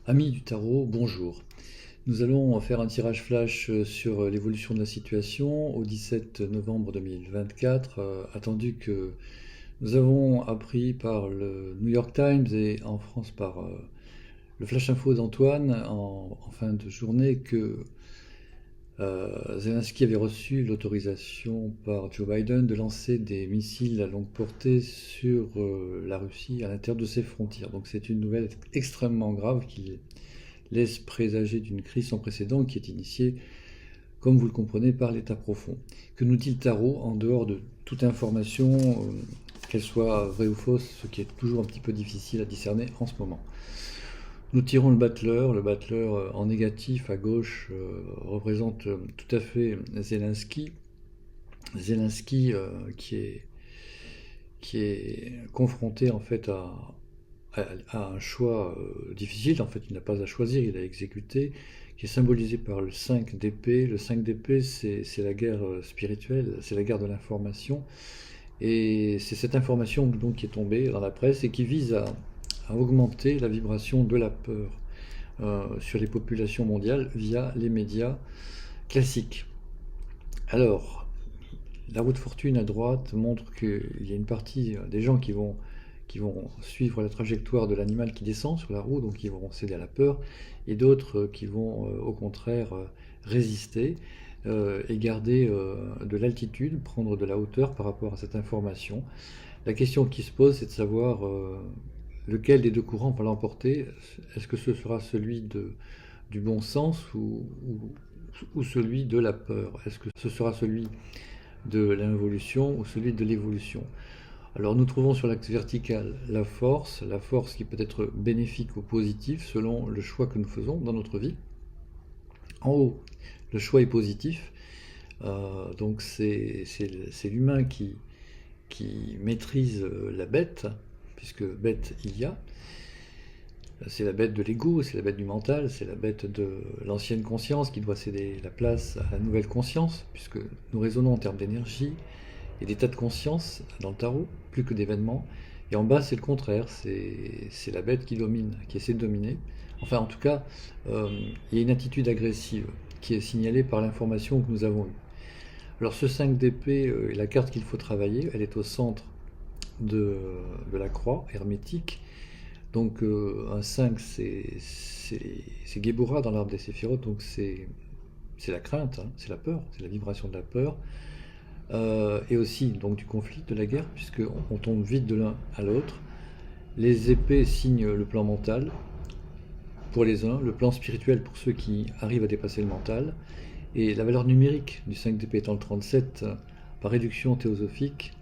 Amis du tarot, bonjour. Nous allons faire un tirage flash sur l'évolution de la situation au 17 novembre 2024, attendu que nous avons appris par le New York Times et en France par le Flash Info d'Antoine en fin de journée que Zelensky avait reçu l'autorisation par Joe Biden de lancer des missiles à longue portée sur la Russie à l'intérieur de ses frontières. Donc c'est une nouvelle extrêmement grave qui laisse présager d'une crise sans précédent qui est initiée, comme vous le comprenez, par l'état profond. Que nous dit le tarot en dehors de toute information, qu'elle soit vraie ou fausse, ce qui est toujours un petit peu difficile à discerner en ce moment. Nous tirons le battleur en négatif à gauche représente tout à fait Zelensky. Zelensky qui est confronté en fait à un choix difficile, en fait il n'a pas à choisir, il a exécuté, qui est symbolisé par le 5 d'épée. Le 5 d'épée c'est la guerre spirituelle, c'est la guerre de l'information, et c'est cette information donc qui est tombée dans la presse et qui vise à augmenter la vibration de la peur sur les populations mondiales via les médias classiques. Alors, la roue de fortune à droite montre qu'il y a une partie des gens qui vont suivre la trajectoire de l'animal qui descend sur la roue, donc qui vont céder à la peur, et d'autres qui vont au contraire résister et garder de l'altitude, prendre de la hauteur par rapport à cette information. La question qui se pose, c'est de savoir lequel des deux courants va l'emporter. Est-ce que ce sera celui du bon sens ou celui de la peur? Est-ce que ce sera celui de l'involution ou celui de l'évolution? Alors nous trouvons sur l'axe vertical la force qui peut être bénéfique ou positive selon le choix que nous faisons dans notre vie. En haut, le choix est positif, donc c'est l'humain qui maîtrise la bête, puisque bête il y a. C'est la bête de l'ego, c'est la bête du mental, c'est la bête de l'ancienne conscience qui doit céder la place à la nouvelle conscience, puisque nous raisonnons en termes d'énergie et d'état de conscience dans le tarot, plus que d'événements. Et en bas, c'est le contraire, c'est la bête qui domine, qui essaie de dominer. Enfin, en tout cas, il y a une attitude agressive qui est signalée par l'information que nous avons eue. Alors ce 5 d'épée est la carte qu'il faut travailler, elle est au centre de la croix hermétique. Donc un 5 c'est Geburah dans l'arbre des séphirotes, donc c'est la crainte, hein, c'est la peur, c'est la vibration de la peur, et aussi donc du conflit, de la guerre, puisque on tombe vite de l'un à l'autre. Les épées signent le plan mental pour les uns, le plan spirituel pour ceux qui arrivent à dépasser le mental, et la valeur numérique du 5 d'épée étant le 37, par réduction théosophique,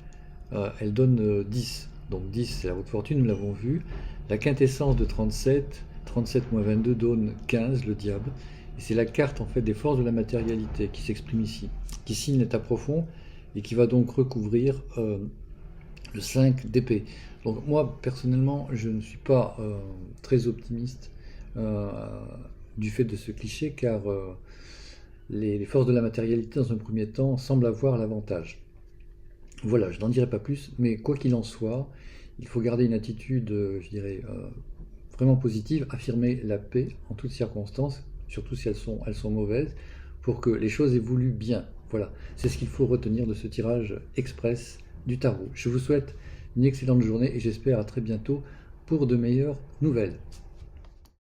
elle donne 10. Donc 10 c'est la roue de fortune, nous l'avons vu. La quintessence de 37, 37 moins 22 donne 15, le diable. Et c'est la carte en fait des forces de la matérialité qui s'exprime ici, qui signe l'état profond et qui va donc recouvrir le 5 d'épée. Donc moi personnellement je ne suis pas très optimiste du fait de ce cliché, car les forces de la matérialité dans un premier temps semblent avoir l'avantage. Voilà, je n'en dirai pas plus, mais quoi qu'il en soit, il faut garder une attitude, je dirais, vraiment positive, affirmer la paix en toutes circonstances, surtout si elles sont mauvaises, pour que les choses évoluent bien. Voilà, c'est ce qu'il faut retenir de ce tirage express du tarot. Je vous souhaite une excellente journée et j'espère à très bientôt pour de meilleures nouvelles.